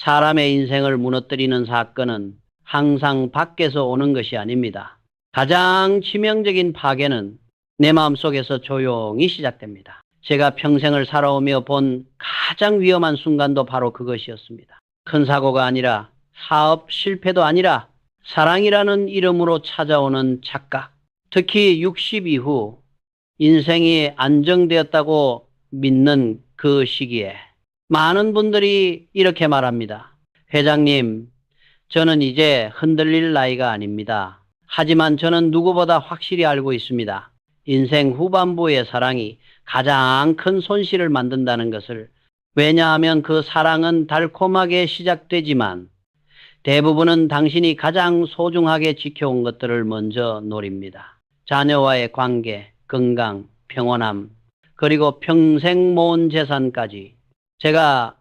사람의 인생을 무너뜨리는 사건은 항상 밖에서 오는 것이 아닙니다. 가장 치명적인 파괴는 내 마음속에서 조용히 시작됩니다. 제가 평생을 살아오며 본 가장 위험한 순간도 바로 그것이었습니다. 큰 사고가 아니라, 사업 실패도 아니라 사랑이라는 이름으로 찾아오는 착각. 특히 60 이후 인생이 안정되었다고 믿는 그 시기에 많은 분들이 이렇게 말합니다. 회장님, 저는 이제 흔들릴 나이가 아닙니다. 하지만 저는 누구보다 확실히 알고 있습니다. 인생 후반부의 사랑이 가장 큰 손실을 만든다는 것을. 왜냐하면 그 사랑은 달콤하게 시작되지만 대부분은 당신이 가장 소중하게 지켜온 것들을 먼저 노립니다. 자녀와의 관계, 건강, 평온함, 그리고 평생 모은 재산까지. 제가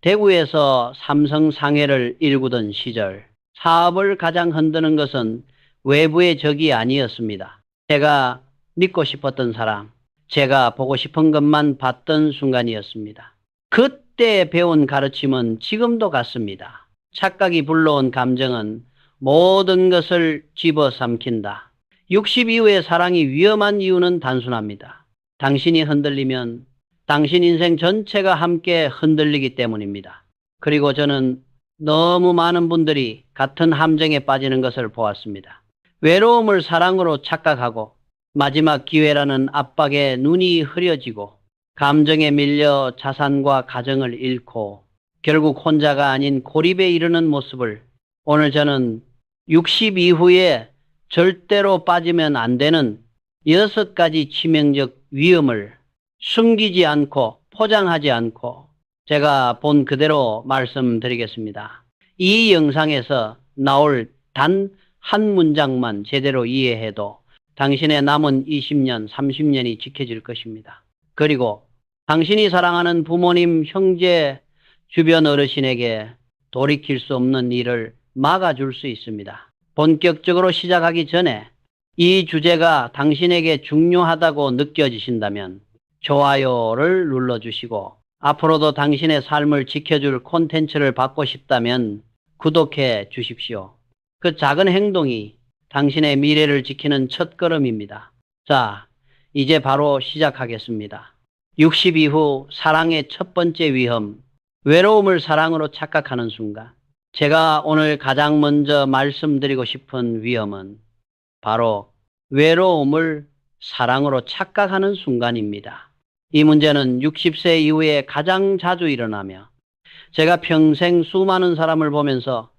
대구에서 삼성 상해를 일구던 시절, 사업을 가장 흔드는 것은 외부의 적이 아니었습니다. 제가 믿고 싶었던 사람, 제가 보고 싶은 것만 봤던 순간이었습니다. 그때 배운 가르침은 지금도 같습니다. 착각이 불러온 감정은 모든 것을 집어삼킨다. 60 이후의 사랑이 위험한 이유는 단순합니다. 당신이 흔들리면 당신 인생 전체가 함께 흔들리기 때문입니다. 그리고 저는 너무 많은 분들이 같은 함정에 빠지는 것을 보았습니다. 외로움을 사랑으로 착각하고 마지막 기회라는 압박에 눈이 흐려지고 감정에 밀려 자산과 가정을 잃고 결국 혼자가 아닌 고립에 이르는 모습을. 오늘 저는 60 이후에 절대로 빠지면 안 되는 6가지 치명적 위험을 숨기지 않고 포장하지 않고 제가 본 그대로 말씀드리겠습니다. 이 영상에서 나올 단 한 문장만 제대로 이해해도 당신의 남은 20년, 30년이 지켜질 것입니다. 그리고 당신이 사랑하는 부모님, 형제, 주변 어르신에게 돌이킬 수 없는 일을 막아줄 수 있습니다. 본격적으로 시작하기 전에 이 주제가 당신에게 중요하다고 느껴지신다면 좋아요를 눌러주시고, 앞으로도 당신의 삶을 지켜줄 콘텐츠를 받고 싶다면 구독해 주십시오. 그 작은 행동이 당신의 미래를 지키는 첫걸음입니다. 자, 이제 바로 시작하겠습니다. 60 이후 사랑의 첫 번째 위험, 외로움을 사랑으로 착각하는 순간. 제가 오늘 가장 먼저 말씀드리고 싶은 위험은 바로 외로움을 사랑으로 착각하는 순간입니다. 이 문제는 60세 이후에 가장 자주 일어나며 제가 평생 수많은 사람을 보면서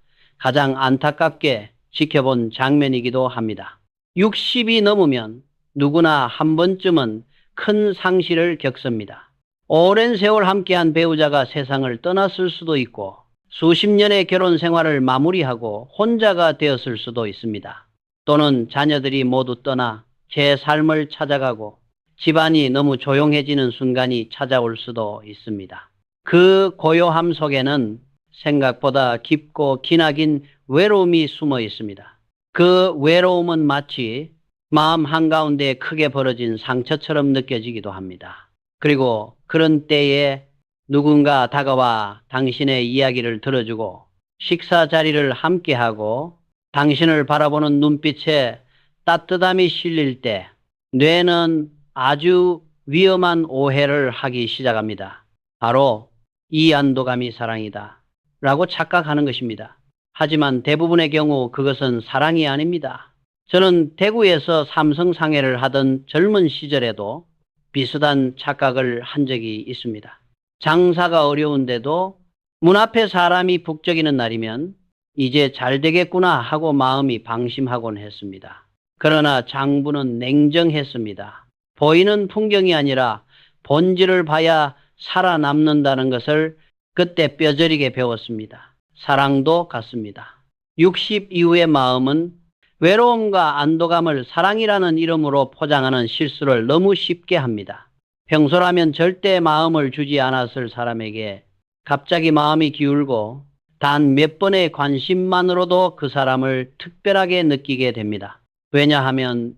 가장 안타깝게 지켜본 장면이기도 합니다. 60이 넘으면 누구나 한 번쯤은 큰 상실을 겪습니다. 오랜 세월 함께한 배우자가 세상을 떠났을 수도 있고 수십 년의 결혼 생활을 마무리하고 혼자가 되었을 수도 있습니다. 또는 자녀들이 모두 떠나 제 삶을 찾아가고 집안이 너무 조용해지는 순간이 찾아올 수도 있습니다. 그 고요함 속에는 생각보다 깊고 기나긴 외로움이 숨어 있습니다. 그 외로움은 마치 마음 한가운데 크게 벌어진 상처처럼 느껴지기도 합니다. 그리고 그런 때에 누군가 다가와 당신의 이야기를 들어주고 식사 자리를 함께하고 당신을 바라보는 눈빛에 따뜻함이 실릴 때 뇌는 아주 위험한 오해를 하기 시작합니다. 바로 이 안도감이 사랑이다 라고 착각하는 것입니다. 하지만 대부분의 경우 그것은 사랑이 아닙니다. 저는 대구에서 삼성 상해를 하던 젊은 시절에도 비슷한 착각을 한 적이 있습니다. 장사가 어려운데도 문 앞에 사람이 북적이는 날이면 이제 잘 되겠구나 하고 마음이 방심하곤 했습니다. 그러나 장부는 냉정했습니다. 보이는 풍경이 아니라 본질을 봐야 살아남는다는 것을 그때 뼈저리게 배웠습니다. 사랑도 같습니다. 60 이후의 마음은 외로움과 안도감을 사랑이라는 이름으로 포장하는 실수를 너무 쉽게 합니다. 평소라면 절대 마음을 주지 않았을 사람에게 갑자기 마음이 기울고 단 몇 번의 관심만으로도 그 사람을 특별하게 느끼게 됩니다. 왜냐하면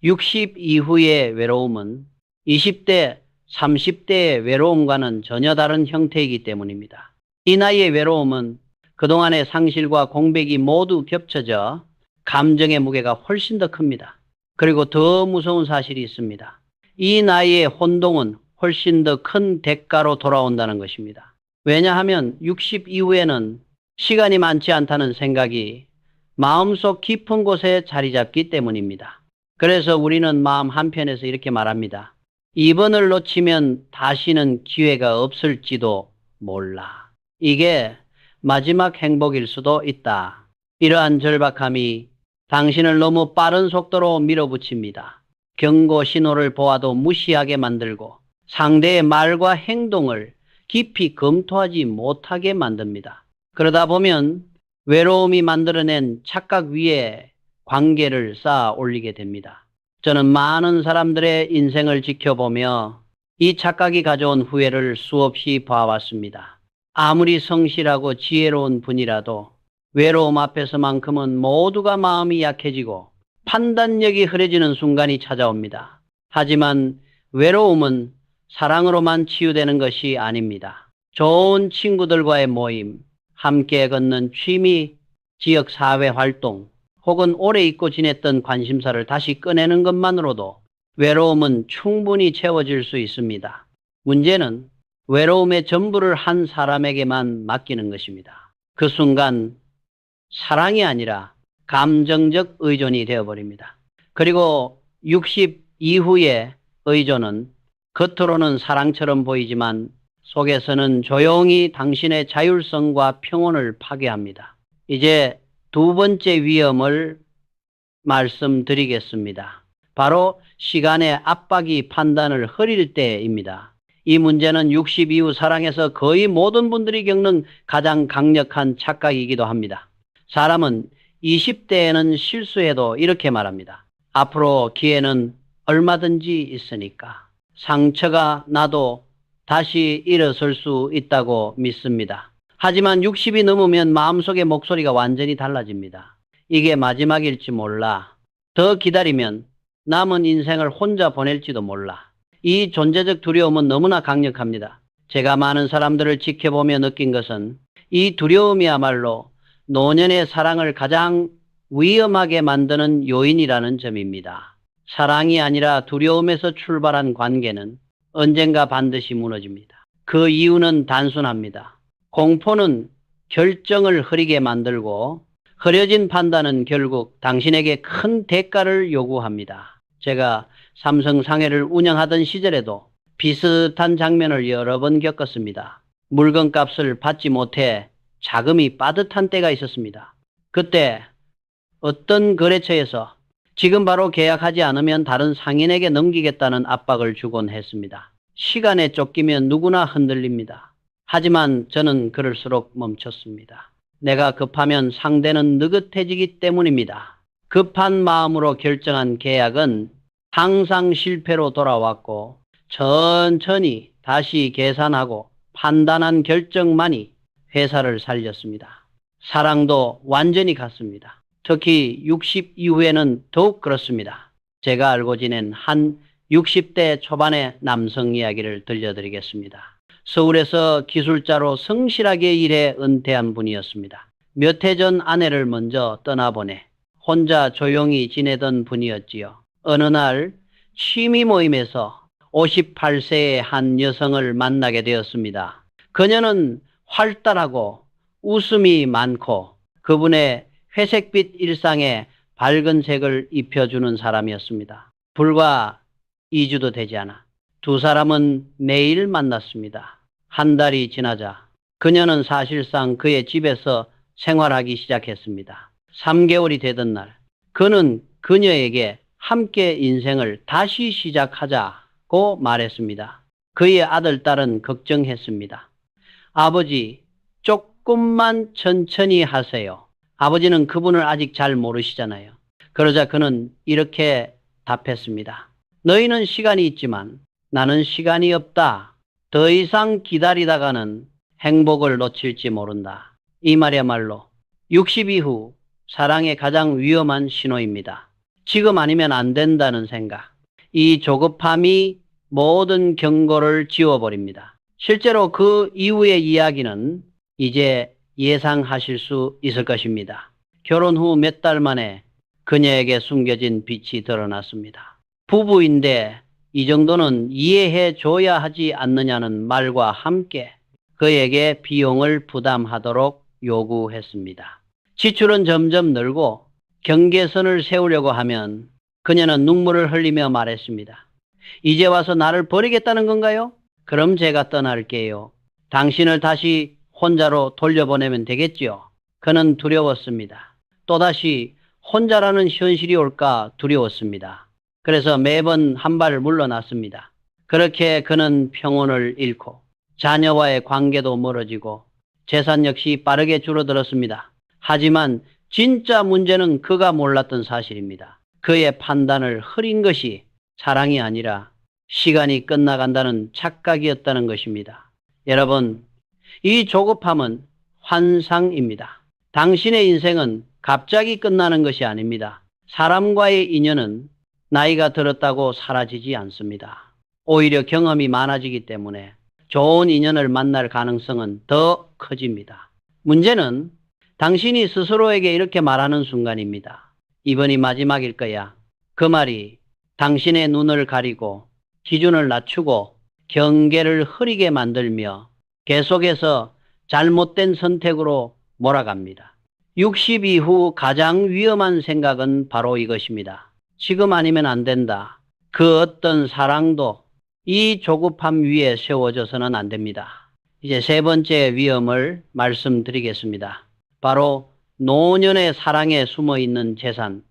60 이후의 외로움은 20대, 30대의 외로움과는 전혀 다른 형태이기 때문입니다. 이 나이의 외로움은 그동안의 상실과 공백이 모두 겹쳐져 감정의 무게가 훨씬 더 큽니다. 그리고 더 무서운 사실이 있습니다. 이 나이의 혼동은 훨씬 더 큰 대가로 돌아온다는 것입니다. 왜냐하면 60 이후에는 시간이 많지 않다는 생각이 마음속 깊은 곳에 자리 잡기 때문입니다. 그래서 우리는 마음 한편에서 이렇게 말합니다. 이번을 놓치면 다시는 기회가 없을지도 몰라. 이게 마지막 행복일 수도 있다. 이러한 절박함이 당신을 너무 빠른 속도로 밀어붙입니다. 경고 신호를 보아도 무시하게 만들고 상대의 말과 행동을 깊이 검토하지 못하게 만듭니다. 그러다 보면 외로움이 만들어낸 착각 위에 관계를 쌓아 올리게 됩니다. 저는 많은 사람들의 인생을 지켜보며 이 착각이 가져온 후회를 수없이 봐왔습니다. 아무리 성실하고 지혜로운 분이라도 외로움 앞에서만큼은 모두가 마음이 약해지고 판단력이 흐려지는 순간이 찾아옵니다. 하지만 외로움은 사랑으로만 치유되는 것이 아닙니다. 좋은 친구들과의 모임, 함께 걷는 취미, 지역 사회 활동, 혹은 오래 잊고 지냈던 관심사를 다시 꺼내는 것만으로도 외로움은 충분히 채워질 수 있습니다. 문제는 외로움의 전부를 한 사람에게만 맡기는 것입니다. 그 순간 사랑이 아니라 감정적 의존이 되어버립니다. 그리고 60 이후의 의존은 겉으로는 사랑처럼 보이지만 속에서는 조용히 당신의 자율성과 평온을 파괴합니다. 이제 두 번째 위험을 말씀드리겠습니다. 바로 시간의 압박이 판단을 흐릴 때입니다. 이 문제는 60 이후 사랑에서 거의 모든 분들이 겪는 가장 강력한 착각이기도 합니다. 사람은 20대에는 실수해도 이렇게 말합니다. 앞으로 기회는 얼마든지 있으니까. 상처가 나도 다시 일어설 수 있다고 믿습니다. 하지만 60이 넘으면 마음속의 목소리가 완전히 달라집니다. 이게 마지막일지 몰라. 더 기다리면 남은 인생을 혼자 보낼지도 몰라. 이 존재적 두려움은 너무나 강력합니다. 제가 많은 사람들을 지켜보며 느낀 것은 이 두려움이야말로 노년의 사랑을 가장 위험하게 만드는 요인이라는 점입니다. 사랑이 아니라 두려움에서 출발한 관계는 언젠가 반드시 무너집니다. 그 이유는 단순합니다. 공포는 결정을 흐리게 만들고 흐려진 판단은 결국 당신에게 큰 대가를 요구합니다. 제가 삼성 상해를 운영하던 시절에도 비슷한 장면을 여러 번 겪었습니다. 물건값을 받지 못해 자금이 빠듯한 때가 있었습니다. 그때 어떤 거래처에서 지금 바로 계약하지 않으면 다른 상인에게 넘기겠다는 압박을 주곤 했습니다. 시간에 쫓기면 누구나 흔들립니다. 하지만 저는 그럴수록 멈췄습니다. 내가 급하면 상대는 느긋해지기 때문입니다. 급한 마음으로 결정한 계약은 항상 실패로 돌아왔고 천천히 다시 계산하고 판단한 결정만이 회사를 살렸습니다. 사랑도 완전히 갔습니다. 특히 60 이후에는 더욱 그렇습니다. 제가 알고 지낸 한 60대 초반의 남성 이야기를 들려드리겠습니다. 서울에서 기술자로 성실하게 일해 은퇴한 분이었습니다. 몇 해 전 아내를 먼저 떠나보내 혼자 조용히 지내던 분이었지요. 어느 날 취미 모임에서 58세의 한 여성을 만나게 되었습니다. 그녀는 활달하고 웃음이 많고 그분의 회색빛 일상에 밝은 색을 입혀주는 사람이었습니다. 불과 2주도 되지 않아 두 사람은 매일 만났습니다. 한 달이 지나자 그녀는 사실상 그의 집에서 생활하기 시작했습니다. 3개월이 되던 날 그는 그녀에게 함께 인생을 다시 시작하자고 말했습니다. 그의 아들, 딸은 걱정했습니다. 아버지, 조금만 천천히 하세요. 아버지는 그분을 아직 잘 모르시잖아요. 그러자 그는 이렇게 답했습니다. 너희는 시간이 있지만 나는 시간이 없다. 더 이상 기다리다가는 행복을 놓칠지 모른다. 이 말이야말로 60 이후 사랑의 가장 위험한 신호입니다. 지금 아니면 안 된다는 생각. 이 조급함이 모든 경고를 지워버립니다. 실제로 그 이후의 이야기는 이제 예상하실 수 있을 것입니다. 결혼 후 몇 달 만에 그녀에게 숨겨진 빛이 드러났습니다. 부부인데 이 정도는 이해해 줘야 하지 않느냐는 말과 함께 그에게 비용을 부담하도록 요구했습니다. 지출은 점점 늘고 경계선을 세우려고 하면 그녀는 눈물을 흘리며 말했습니다. 이제 와서 나를 버리겠다는 건가요? 그럼 제가 떠날게요. 당신을 다시 혼자로 돌려보내면 되겠지요. 그는 두려웠습니다. 또다시 혼자라는 현실이 올까 두려웠습니다. 그래서 매번 한 발 물러났습니다. 그렇게 그는 평온을 잃고 자녀와의 관계도 멀어지고 재산 역시 빠르게 줄어들었습니다. 하지만 진짜 문제는 그가 몰랐던 사실입니다. 그의 판단을 흐린 것이 사랑이 아니라 시간이 끝나간다는 착각이었다는 것입니다. 여러분, 이 조급함은 환상입니다. 당신의 인생은 갑자기 끝나는 것이 아닙니다. 사람과의 인연은 나이가 들었다고 사라지지 않습니다. 오히려 경험이 많아지기 때문에 좋은 인연을 만날 가능성은 더 커집니다. 문제는 당신이 스스로에게 이렇게 말하는 순간입니다. 이번이 마지막일 거야. 그 말이 당신의 눈을 가리고 기준을 낮추고 경계를 흐리게 만들며 계속해서 잘못된 선택으로 몰아갑니다. 60 이후 가장 위험한 생각은 바로 이것입니다. 지금 아니면 안 된다. 그 어떤 사랑도 이 조급함 위에 세워져서는 안 됩니다. 이제 세 번째 위험을 말씀드리겠습니다. 바로 노년의 사랑에 숨어있는 재산,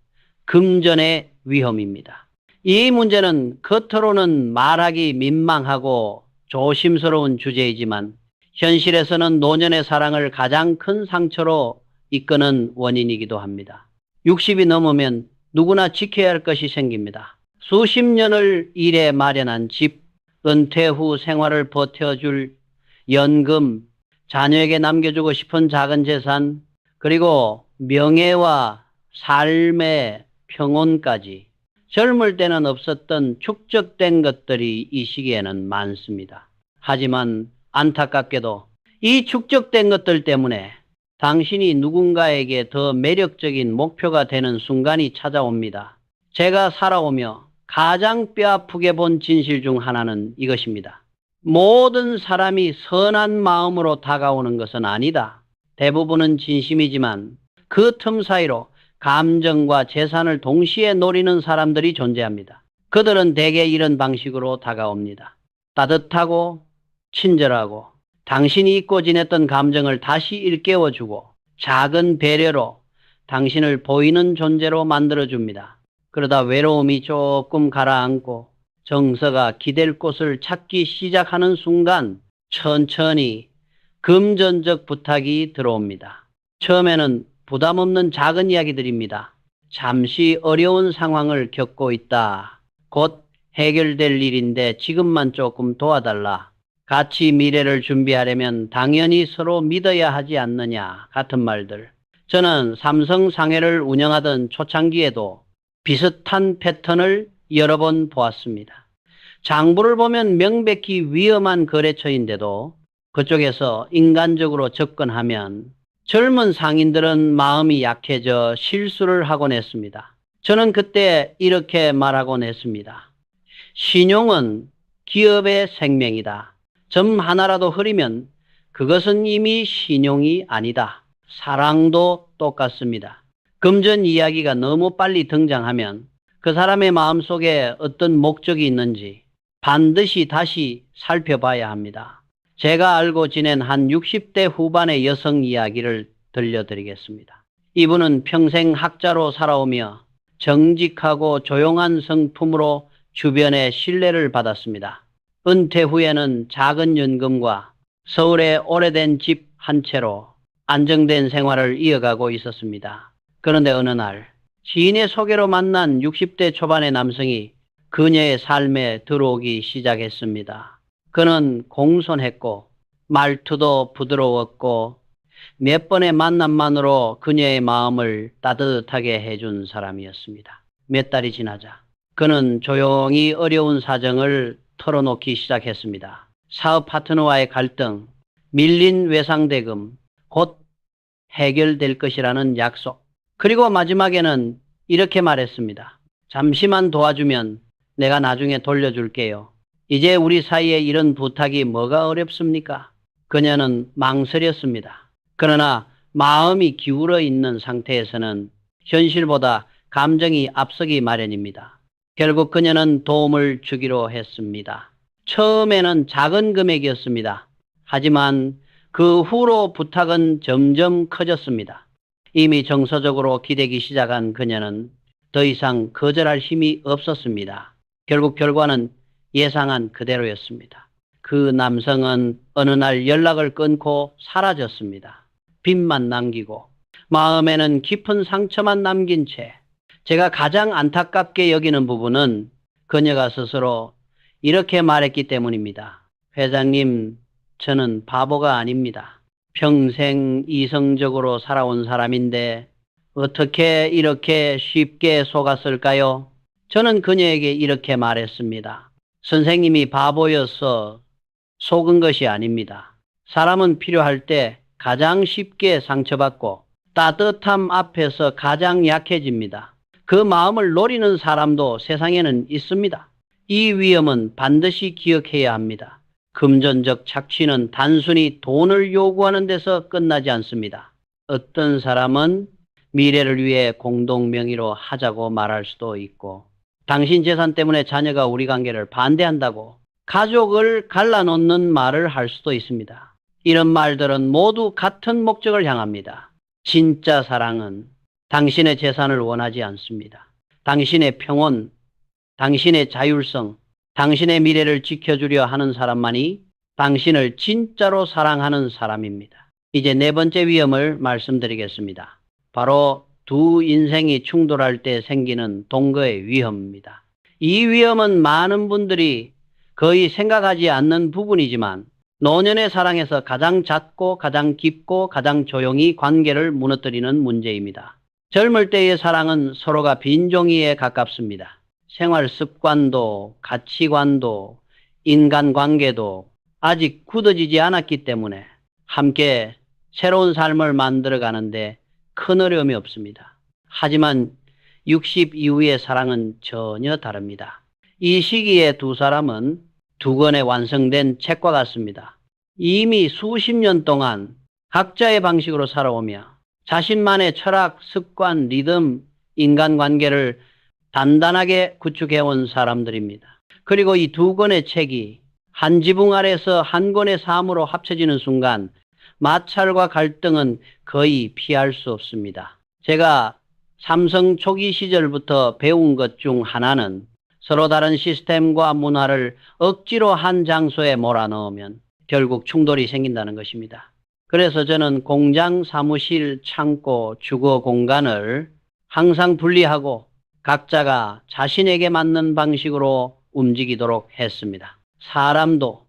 금전의 위험입니다. 이 문제는 겉으로는 말하기 민망하고 조심스러운 주제이지만 현실에서는 노년의 사랑을 가장 큰 상처로 이끄는 원인이기도 합니다. 60이 넘으면 누구나 지켜야 할 것이 생깁니다. 수십 년을 일해 마련한 집, 은퇴 후 생활을 버텨줄 연금, 자녀에게 남겨주고 싶은 작은 재산, 그리고 명예와 삶의 평온까지 젊을 때는 없었던 축적된 것들이 이 시기에는 많습니다. 하지만 안타깝게도 이 축적된 것들 때문에 당신이 누군가에게 더 매력적인 목표가 되는 순간이 찾아옵니다. 제가 살아오며 가장 뼈아프게 본 진실 중 하나는 이것입니다. 모든 사람이 선한 마음으로 다가오는 것은 아니다. 대부분은 진심이지만 그 틈 사이로 감정과 재산을 동시에 노리는 사람들이 존재합니다. 그들은 대개 이런 방식으로 다가옵니다. 따뜻하고 친절하고 당신이 잊고 지냈던 감정을 다시 일깨워주고 작은 배려로 당신을 보이는 존재로 만들어줍니다. 그러다 외로움이 조금 가라앉고 정서가 기댈 곳을 찾기 시작하는 순간 천천히 금전적 부탁이 들어옵니다. 처음에는 부담 없는 작은 이야기들입니다. 잠시 어려운 상황을 겪고 있다. 곧 해결될 일인데 지금만 조금 도와달라. 같이 미래를 준비하려면 당연히 서로 믿어야 하지 않느냐 같은 말들. 저는 삼성 상해를 운영하던 초창기에도 비슷한 패턴을 여러 번 보았습니다. 장부를 보면 명백히 위험한 거래처인데도 그쪽에서 인간적으로 접근하면 젊은 상인들은 마음이 약해져 실수를 하곤 했습니다. 저는 그때 이렇게 말하곤 했습니다. 신용은 기업의 생명이다. 점 하나라도 흐리면 그것은 이미 신용이 아니다. 사랑도 똑같습니다. 금전 이야기가 너무 빨리 등장하면 그 사람의 마음속에 어떤 목적이 있는지 반드시 다시 살펴봐야 합니다. 제가 알고 지낸 한 60대 후반의 여성 이야기를 들려드리겠습니다. 이분은 평생 학자로 살아오며 정직하고 조용한 성품으로 주변의 신뢰를 받았습니다. 은퇴 후에는 작은 연금과 서울의 오래된 집 한 채로 안정된 생활을 이어가고 있었습니다. 그런데 어느 날 지인의 소개로 만난 60대 초반의 남성이 그녀의 삶에 들어오기 시작했습니다. 그는 공손했고 말투도 부드러웠고 몇 번의 만남만으로 그녀의 마음을 따뜻하게 해준 사람이었습니다. 몇 달이 지나자 그는 조용히 어려운 사정을 털어놓기 시작했습니다. 사업 파트너와의 갈등, 밀린 외상대금, 곧 해결될 것이라는 약속. 그리고 마지막에는 이렇게 말했습니다. 잠시만 도와주면 내가 나중에 돌려줄게요. 이제 우리 사이에 이런 부탁이 뭐가 어렵습니까? 그녀는 망설였습니다. 그러나 마음이 기울어 있는 상태에서는 현실보다 감정이 앞서기 마련입니다. 결국 그녀는 도움을 주기로 했습니다. 처음에는 작은 금액이었습니다. 하지만 그 후로 부탁은 점점 커졌습니다. 이미 정서적으로 기대기 시작한 그녀는 더 이상 거절할 힘이 없었습니다. 결국 결과는 예상한 그대로였습니다. 그 남성은 어느 날 연락을 끊고 사라졌습니다. 빚만 남기고 마음에는 깊은 상처만 남긴 채. 제가 가장 안타깝게 여기는 부분은 그녀가 스스로 이렇게 말했기 때문입니다. 회장님, 저는 바보가 아닙니다. 평생 이성적으로 살아온 사람인데 어떻게 이렇게 쉽게 속았을까요? 저는 그녀에게 이렇게 말했습니다. 선생님이 바보여서 속은 것이 아닙니다. 사람은 필요할 때 가장 쉽게 상처받고 따뜻함 앞에서 가장 약해집니다. 그 마음을 노리는 사람도 세상에는 있습니다. 이 위험은 반드시 기억해야 합니다. 금전적 착취는 단순히 돈을 요구하는 데서 끝나지 않습니다. 어떤 사람은 미래를 위해 공동명의로 하자고 말할 수도 있고, 당신 재산 때문에 자녀가 우리 관계를 반대한다고 가족을 갈라놓는 말을 할 수도 있습니다. 이런 말들은 모두 같은 목적을 향합니다. 진짜 사랑은 당신의 재산을 원하지 않습니다. 당신의 평온, 당신의 자율성, 당신의 미래를 지켜주려 하는 사람만이 당신을 진짜로 사랑하는 사람입니다. 이제 네 번째 위험을 말씀드리겠습니다. 바로 두 인생이 충돌할 때 생기는 동거의 위험입니다. 이 위험은 많은 분들이 거의 생각하지 않는 부분이지만 노년의 사랑에서 가장 잦고 가장 깊고 가장 조용히 관계를 무너뜨리는 문제입니다. 젊을 때의 사랑은 서로가 빈종이에 가깝습니다. 생활 습관도 가치관도 인간관계도 아직 굳어지지 않았기 때문에 함께 새로운 삶을 만들어가는데 큰 어려움이 없습니다. 하지만 60 이후의 사랑은 전혀 다릅니다. 이 시기에 두 사람은 두 권의 완성된 책과 같습니다. 이미 수십 년 동안 각자의 방식으로 살아오며 자신만의 철학, 습관, 리듬, 인간관계를 단단하게 구축해온 사람들입니다. 그리고 이 두 권의 책이 한 지붕 아래서 한 권의 삶으로 합쳐지는 순간 마찰과 갈등은 거의 피할 수 없습니다. 제가 삼성 초기 시절부터 배운 것 중 하나는 서로 다른 시스템과 문화를 억지로 한 장소에 몰아넣으면 결국 충돌이 생긴다는 것입니다. 그래서 저는 공장, 사무실, 창고, 주거 공간을 항상 분리하고 각자가 자신에게 맞는 방식으로 움직이도록 했습니다. 사람도,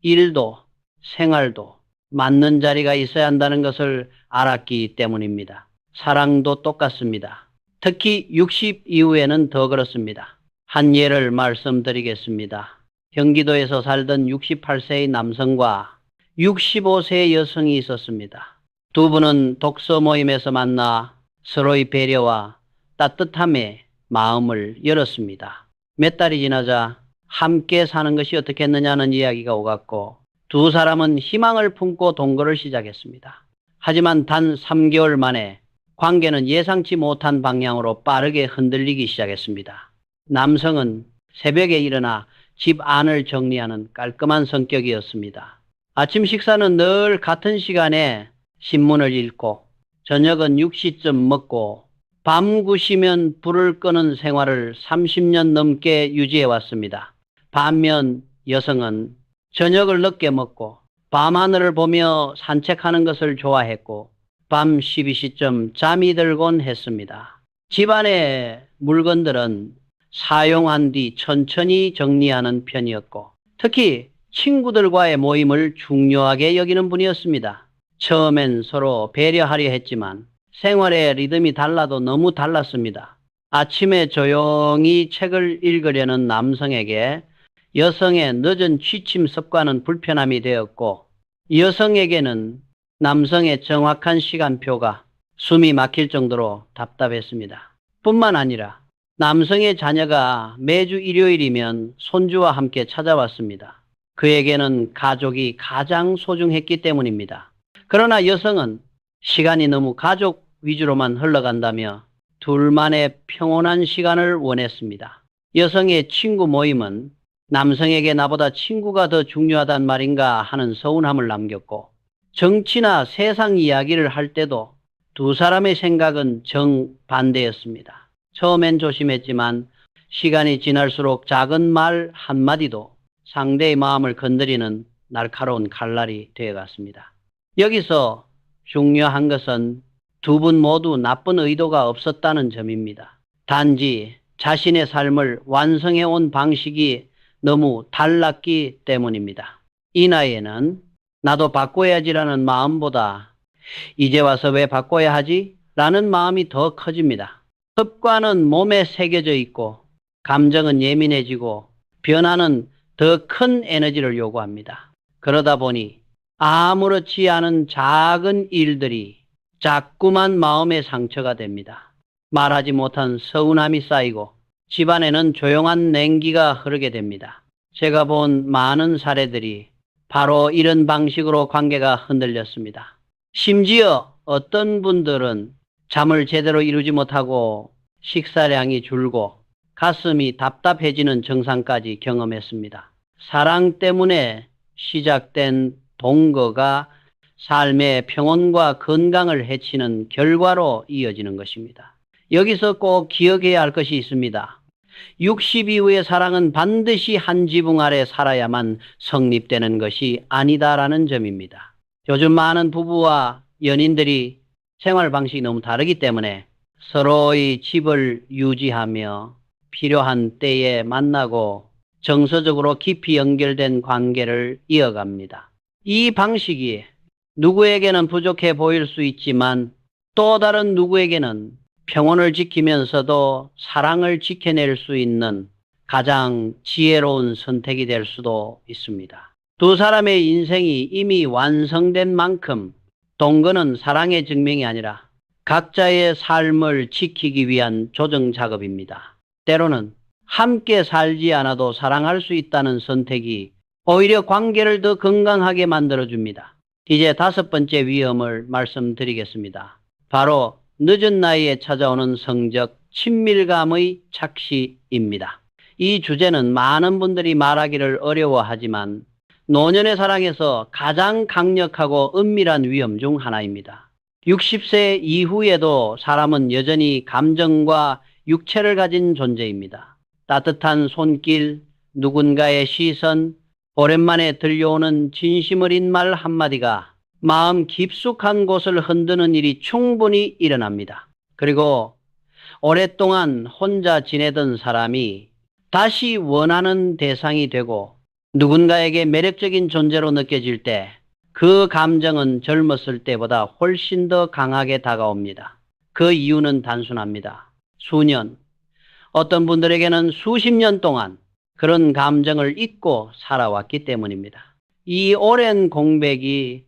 일도, 생활도 맞는 자리가 있어야 한다는 것을 알았기 때문입니다. 사랑도 똑같습니다. 특히 60 이후에는 더 그렇습니다. 한 예를 말씀드리겠습니다. 경기도에서 살던 68세의 남성과 65세의 여성이 있었습니다. 두 분은 독서 모임에서 만나 서로의 배려와 따뜻함에 마음을 열었습니다. 몇 달이 지나자 함께 사는 것이 어떻겠느냐는 이야기가 오갔고 두 사람은 희망을 품고 동거를 시작했습니다. 하지만 단 3개월 만에 관계는 예상치 못한 방향으로 빠르게 흔들리기 시작했습니다. 남성은 새벽에 일어나 집 안을 정리하는 깔끔한 성격이었습니다. 아침 식사는 늘 같은 시간에 신문을 읽고 저녁은 6시쯤 먹고 밤 9시면 불을 끄는 생활을 30년 넘게 유지해왔습니다. 반면 여성은 저녁을 늦게 먹고 밤하늘을 보며 산책하는 것을 좋아했고 밤 12시쯤 잠이 들곤 했습니다. 집안의 물건들은 사용한 뒤 천천히 정리하는 편이었고 특히 친구들과의 모임을 중요하게 여기는 분이었습니다. 처음엔 서로 배려하려 했지만 생활의 리듬이 달라도 너무 달랐습니다. 아침에 조용히 책을 읽으려는 남성에게 여성의 늦은 취침 습관은 불편함이 되었고 여성에게는 남성의 정확한 시간표가 숨이 막힐 정도로 답답했습니다. 뿐만 아니라 남성의 자녀가 매주 일요일이면 손주와 함께 찾아왔습니다. 그에게는 가족이 가장 소중했기 때문입니다. 그러나 여성은 시간이 너무 가족 위주로만 흘러간다며 둘만의 평온한 시간을 원했습니다. 여성의 친구 모임은 남성에게 나보다 친구가 더 중요하단 말인가 하는 서운함을 남겼고, 정치나 세상 이야기를 할 때도 두 사람의 생각은 정반대였습니다. 처음엔 조심했지만 시간이 지날수록 작은 말 한마디도 상대의 마음을 건드리는 날카로운 칼날이 되어갔습니다. 여기서 중요한 것은 두 분 모두 나쁜 의도가 없었다는 점입니다. 단지 자신의 삶을 완성해온 방식이 너무 달랐기 때문입니다. 이 나이에는 나도 바꿔야지라는 마음보다 이제 와서 왜 바꿔야 하지? 라는 마음이 더 커집니다. 습관은 몸에 새겨져 있고 감정은 예민해지고 변화는 더 큰 에너지를 요구합니다. 그러다 보니 아무렇지 않은 작은 일들이 자꾸만 마음의 상처가 됩니다. 말하지 못한 서운함이 쌓이고 집안에는 조용한 냉기가 흐르게 됩니다. 제가 본 많은 사례들이 바로 이런 방식으로 관계가 흔들렸습니다. 심지어 어떤 분들은 잠을 제대로 이루지 못하고 식사량이 줄고 가슴이 답답해지는 증상까지 경험했습니다. 사랑 때문에 시작된 동거가 삶의 평온과 건강을 해치는 결과로 이어지는 것입니다. 여기서 꼭 기억해야 할 것이 있습니다. 60 이후의 사랑은 반드시 한 지붕 아래 살아야만 성립되는 것이 아니다라는 점입니다. 요즘 많은 부부와 연인들이 생활 방식이 너무 다르기 때문에 서로의 집을 유지하며 필요한 때에 만나고 정서적으로 깊이 연결된 관계를 이어갑니다. 이 방식이 누구에게는 부족해 보일 수 있지만 또 다른 누구에게는 평온을 지키면서도 사랑을 지켜낼 수 있는 가장 지혜로운 선택이 될 수도 있습니다. 두 사람의 인생이 이미 완성된 만큼 동거는 사랑의 증명이 아니라 각자의 삶을 지키기 위한 조정 작업입니다. 때로는 함께 살지 않아도 사랑할 수 있다는 선택이 오히려 관계를 더 건강하게 만들어줍니다. 이제 5번째 위험을 말씀드리겠습니다. 바로 늦은 나이에 찾아오는 성적 친밀감의 착시입니다. 이 주제는 많은 분들이 말하기를 어려워하지만 노년의 사랑에서 가장 강력하고 은밀한 위험 중 하나입니다. 60세 이후에도 사람은 여전히 감정과 육체를 가진 존재입니다. 따뜻한 손길, 누군가의 시선, 오랜만에 들려오는 진심 어린 말 한마디가 마음 깊숙한 곳을 흔드는 일이 충분히 일어납니다. 그리고 오랫동안 혼자 지내던 사람이 다시 원하는 대상이 되고 누군가에게 매력적인 존재로 느껴질 때 그 감정은 젊었을 때보다 훨씬 더 강하게 다가옵니다. 그 이유는 단순합니다. 수년, 어떤 분들에게는 수십 년 동안 그런 감정을 잊고 살아왔기 때문입니다. 이 오랜 공백이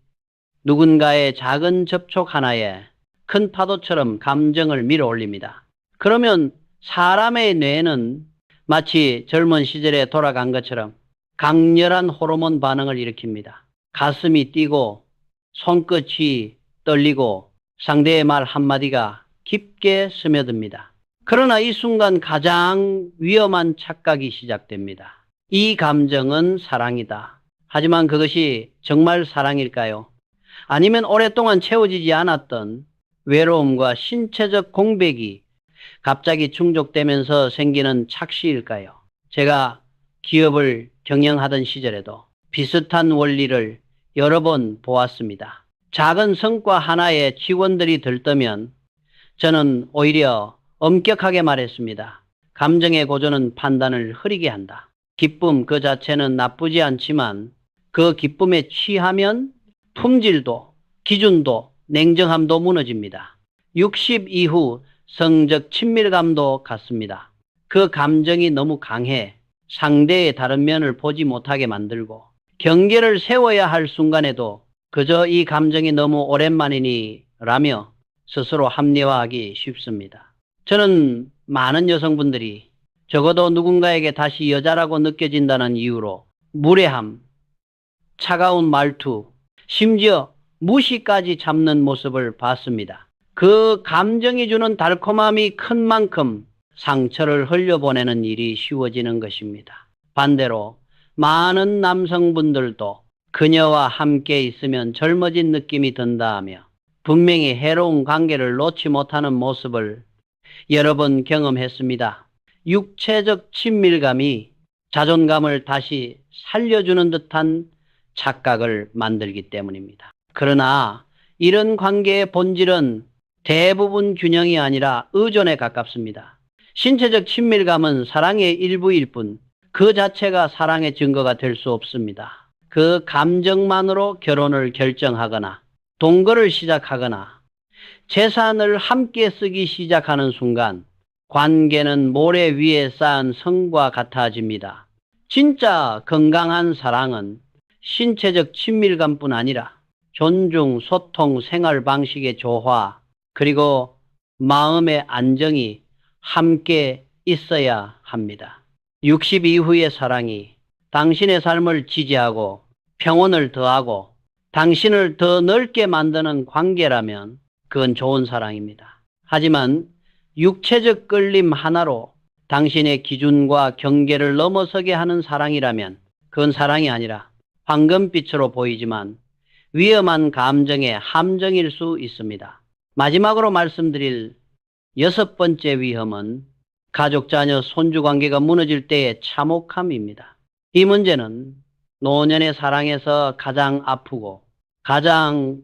누군가의 작은 접촉 하나에 큰 파도처럼 감정을 밀어올립니다. 그러면 사람의 뇌는 마치 젊은 시절에 돌아간 것처럼 강렬한 호르몬 반응을 일으킵니다. 가슴이 뛰고 손끝이 떨리고 상대의 말 한마디가 깊게 스며듭니다. 그러나 이 순간 가장 위험한 착각이 시작됩니다. 이 감정은 사랑이다. 하지만 그것이 정말 사랑일까요? 아니면 오랫동안 채워지지 않았던 외로움과 신체적 공백이 갑자기 충족되면서 생기는 착시일까요? 제가 기업을 경영하던 시절에도 비슷한 원리를 여러 번 보았습니다. 작은 성과 하나에 직원들이 들떠면 저는 오히려 엄격하게 말했습니다. 감정의 고조는 판단을 흐리게 한다. 기쁨 그 자체는 나쁘지 않지만 그 기쁨에 취하면 품질도 기준도 냉정함도 무너집니다. 60 이후 성적 친밀감도 같습니다. 그 감정이 너무 강해 상대의 다른 면을 보지 못하게 만들고 경계를 세워야 할 순간에도 그저 이 감정이 너무 오랜만이니라며 스스로 합리화하기 쉽습니다. 저는 많은 여성분들이 적어도 누군가에게 다시 여자라고 느껴진다는 이유로 무례함, 차가운 말투, 심지어 무시까지 참는 모습을 봤습니다. 그 감정이 주는 달콤함이 큰 만큼 상처를 흘려보내는 일이 쉬워지는 것입니다. 반대로 많은 남성분들도 그녀와 함께 있으면 젊어진 느낌이 든다 하며 분명히 해로운 관계를 놓지 못하는 모습을 여러 번 경험했습니다. 육체적 친밀감이 자존감을 다시 살려주는 듯한 착각을 만들기 때문입니다. 그러나 이런 관계의 본질은 대부분 균형이 아니라 의존에 가깝습니다. 신체적 친밀감은 사랑의 일부일 뿐 그 자체가 사랑의 증거가 될 수 없습니다. 그 감정만으로 결혼을 결정하거나 동거를 시작하거나 재산을 함께 쓰기 시작하는 순간 관계는 모래 위에 쌓은 성과 같아집니다. 진짜 건강한 사랑은 신체적 친밀감뿐 아니라 존중, 소통, 생활 방식의 조화, 그리고 마음의 안정이 함께 있어야 합니다. 60 이후의 사랑이 당신의 삶을 지지하고 평온을 더하고 당신을 더 넓게 만드는 관계라면 그건 좋은 사랑입니다. 하지만 육체적 끌림 하나로 당신의 기준과 경계를 넘어서게 하는 사랑이라면 그건 사랑이 아니라 황금빛으로 보이지만 위험한 감정의 함정일 수 있습니다. 마지막으로 말씀드릴 6번째 위험은 가족, 자녀, 손주 관계가 무너질 때의 참혹함입니다. 이 문제는 노년의 사랑에서 가장 아프고 가장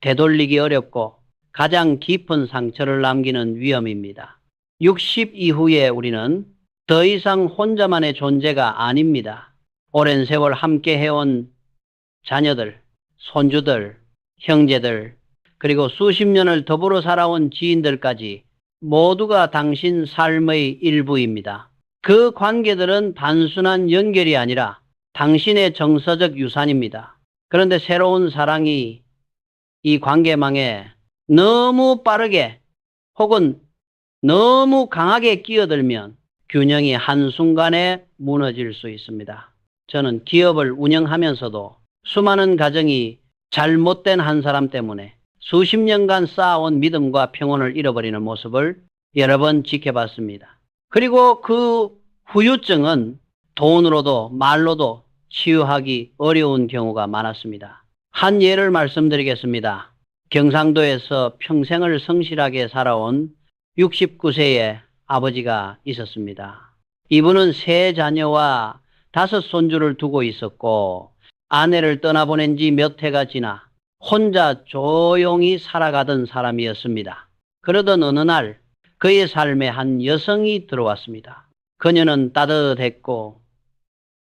되돌리기 어렵고 가장 깊은 상처를 남기는 위험입니다. 60 이후에 우리는 더 이상 혼자만의 존재가 아닙니다. 오랜 세월 함께 해온 자녀들, 손주들, 형제들, 그리고 수십 년을 더불어 살아온 지인들까지 모두가 당신 삶의 일부입니다. 그 관계들은 단순한 연결이 아니라 당신의 정서적 유산입니다. 그런데 새로운 사랑이 이 관계망에 너무 빠르게 혹은 너무 강하게 끼어들면 균형이 한순간에 무너질 수 있습니다. 저는 기업을 운영하면서도 수많은 가정이 잘못된 한 사람 때문에 수십 년간 쌓아온 믿음과 평온을 잃어버리는 모습을 여러 번 지켜봤습니다. 그리고 그 후유증은 돈으로도 말로도 치유하기 어려운 경우가 많았습니다. 한 예를 말씀드리겠습니다. 경상도에서 평생을 성실하게 살아온 69세의 아버지가 있었습니다. 이분은 3 자녀와 5 손주를 두고 있었고 아내를 떠나보낸 지 몇 해가 지나 혼자 조용히 살아가던 사람이었습니다. 그러던 어느 날 그의 삶에 한 여성이 들어왔습니다. 그녀는 따뜻했고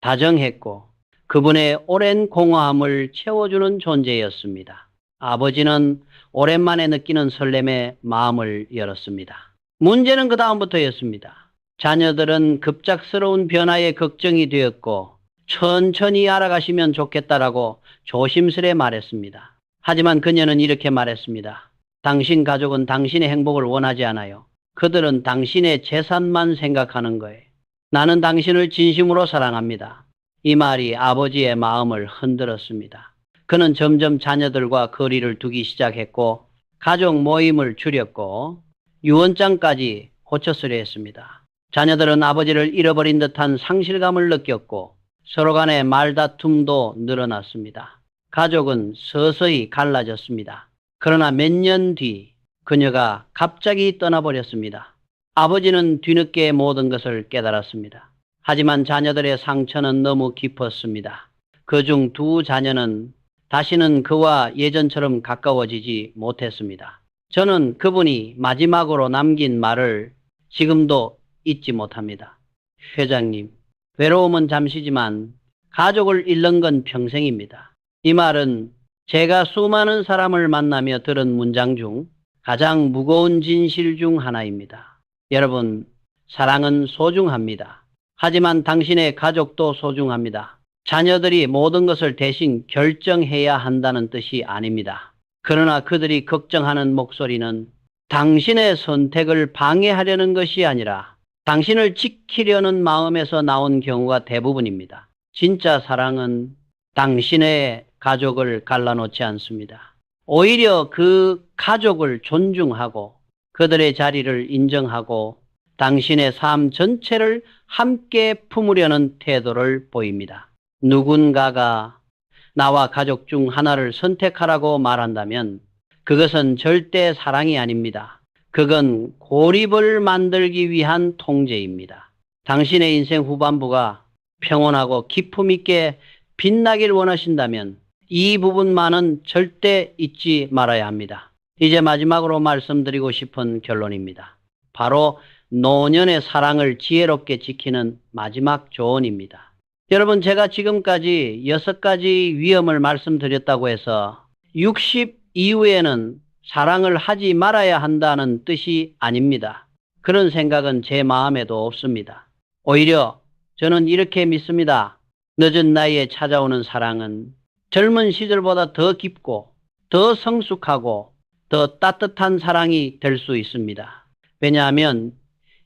다정했고 그분의 오랜 공허함을 채워주는 존재였습니다. 아버지는 오랜만에 느끼는 설렘에 마음을 열었습니다. 문제는 그 다음부터였습니다. 자녀들은 급작스러운 변화에 걱정이 되었고 천천히 알아가시면 좋겠다라고 조심스레 말했습니다. 하지만 그녀는 이렇게 말했습니다. 당신 가족은 당신의 행복을 원하지 않아요. 그들은 당신의 재산만 생각하는 거예요. 나는 당신을 진심으로 사랑합니다. 이 말이 아버지의 마음을 흔들었습니다. 그는 점점 자녀들과 거리를 두기 시작했고 가족 모임을 줄였고 유언장까지 고쳐쓰려 했습니다. 자녀들은 아버지를 잃어버린 듯한 상실감을 느꼈고 서로 간의 말다툼도 늘어났습니다. 가족은 서서히 갈라졌습니다. 그러나 몇 년 뒤 그녀가 갑자기 떠나버렸습니다. 아버지는 뒤늦게 모든 것을 깨달았습니다. 하지만 자녀들의 상처는 너무 깊었습니다. 그중 2 자녀는 다시는 그와 예전처럼 가까워지지 못했습니다. 저는 그분이 마지막으로 남긴 말을 지금도 잊지 못합니다. 회장님, 외로움은 잠시지만 가족을 잃는 건 평생입니다. 이 말은 제가 수많은 사람을 만나며 들은 문장 중 가장 무거운 진실 중 하나입니다. 여러분, 사랑은 소중합니다. 하지만 당신의 가족도 소중합니다. 자녀들이 모든 것을 대신 결정해야 한다는 뜻이 아닙니다. 그러나 그들이 걱정하는 목소리는 당신의 선택을 방해하려는 것이 아니라 당신을 지키려는 마음에서 나온 경우가 대부분입니다. 진짜 사랑은 당신의 가족을 갈라놓지 않습니다. 오히려 그 가족을 존중하고 그들의 자리를 인정하고 당신의 삶 전체를 함께 품으려는 태도를 보입니다. 누군가가 나와 가족 중 하나를 선택하라고 말한다면 그것은 절대 사랑이 아닙니다. 그건 고립을 만들기 위한 통제입니다. 당신의 인생 후반부가 평온하고 기품 있게 빛나길 원하신다면 이 부분만은 절대 잊지 말아야 합니다. 이제 마지막으로 말씀드리고 싶은 결론입니다. 바로 노년의 사랑을 지혜롭게 지키는 마지막 조언입니다. 여러분, 제가 지금까지 6가지 위험을 말씀드렸다고 해서 60 이후에는 사랑을 하지 말아야 한다는 뜻이 아닙니다. 그런 생각은 제 마음에도 없습니다. 오히려 저는 이렇게 믿습니다. 늦은 나이에 찾아오는 사랑은 젊은 시절보다 더 깊고 더 성숙하고 더 따뜻한 사랑이 될 수 있습니다. 왜냐하면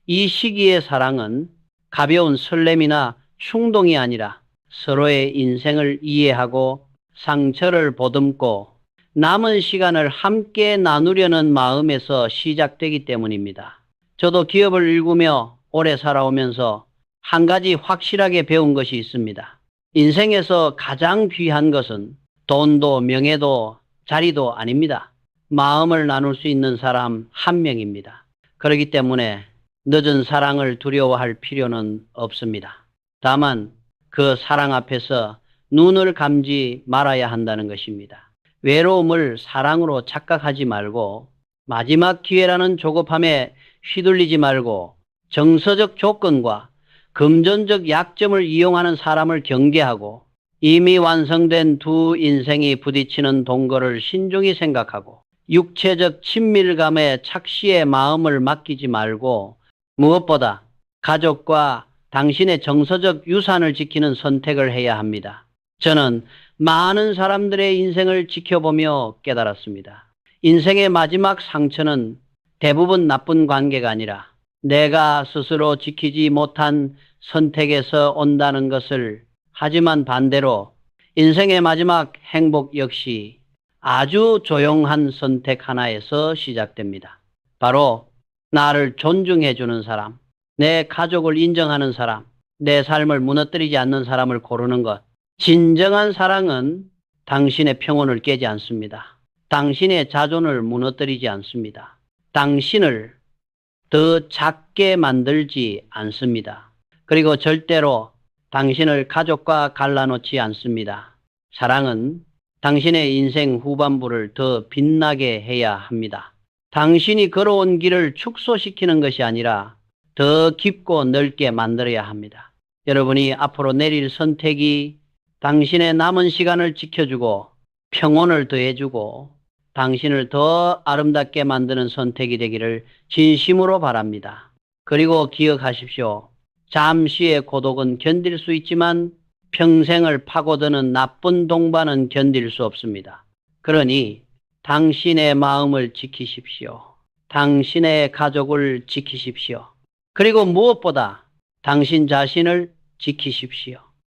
이 시기의 사랑은 가벼운 설렘이나 충동이 아니라 서로의 인생을 이해하고 상처를 보듬고 남은 시간을 함께 나누려는 마음에서 시작되기 때문입니다. 저도 기업을 일구며 오래 살아오면서 한 가지 확실하게 배운 것이 있습니다. 인생에서 가장 귀한 것은 돈도 명예도 자리도 아닙니다. 마음을 나눌 수 있는 사람 한 명입니다. 그렇기 때문에 늦은 사랑을 두려워할 필요는 없습니다. 다만 그 사랑 앞에서 눈을 감지 말아야 한다는 것입니다. 외로움을 사랑으로 착각하지 말고 마지막 기회라는 조급함에 휘둘리지 말고 정서적 조건과 금전적 약점을 이용하는 사람을 경계하고 이미 완성된 두 인생이 부딪히는 동거를 신중히 생각하고 육체적 친밀감에 착시의 마음을 맡기지 말고 무엇보다 가족과 당신의 정서적 유산을 지키는 선택을 해야 합니다. 저는 많은 사람들의 인생을 지켜보며 깨달았습니다. 인생의 마지막 상처는 대부분 나쁜 관계가 아니라 내가 스스로 지키지 못한 선택에서 온다는 것을, 하지만 반대로 인생의 마지막 행복 역시 아주 조용한 선택 하나에서 시작됩니다. 바로 나를 존중해주는 사람, 내 가족을 인정하는 사람, 내 삶을 무너뜨리지 않는 사람을 고르는 것. 진정한 사랑은 당신의 평온을 깨지 않습니다. 당신의 자존을 무너뜨리지 않습니다. 당신을 더 작게 만들지 않습니다. 그리고 절대로 당신을 가족과 갈라놓지 않습니다. 사랑은 당신의 인생 후반부를 더 빛나게 해야 합니다. 당신이 걸어온 길을 축소시키는 것이 아니라 더 깊고 넓게 만들어야 합니다. 여러분이 앞으로 내릴 선택이 당신의 남은 시간을 지켜주고 평온을 더해주고 당신을 더 아름답게 만드는 선택이 되기를 진심으로 바랍니다. 그리고 기억하십시오. 잠시의 고독은 견딜 수 있지만 평생을 파고드는 나쁜 동반은 견딜 수 없습니다. 그러니 당신의 마음을 지키십시오. 당신의 가족을 지키십시오. 그리고 무엇보다 당신 자신을 지키십시오.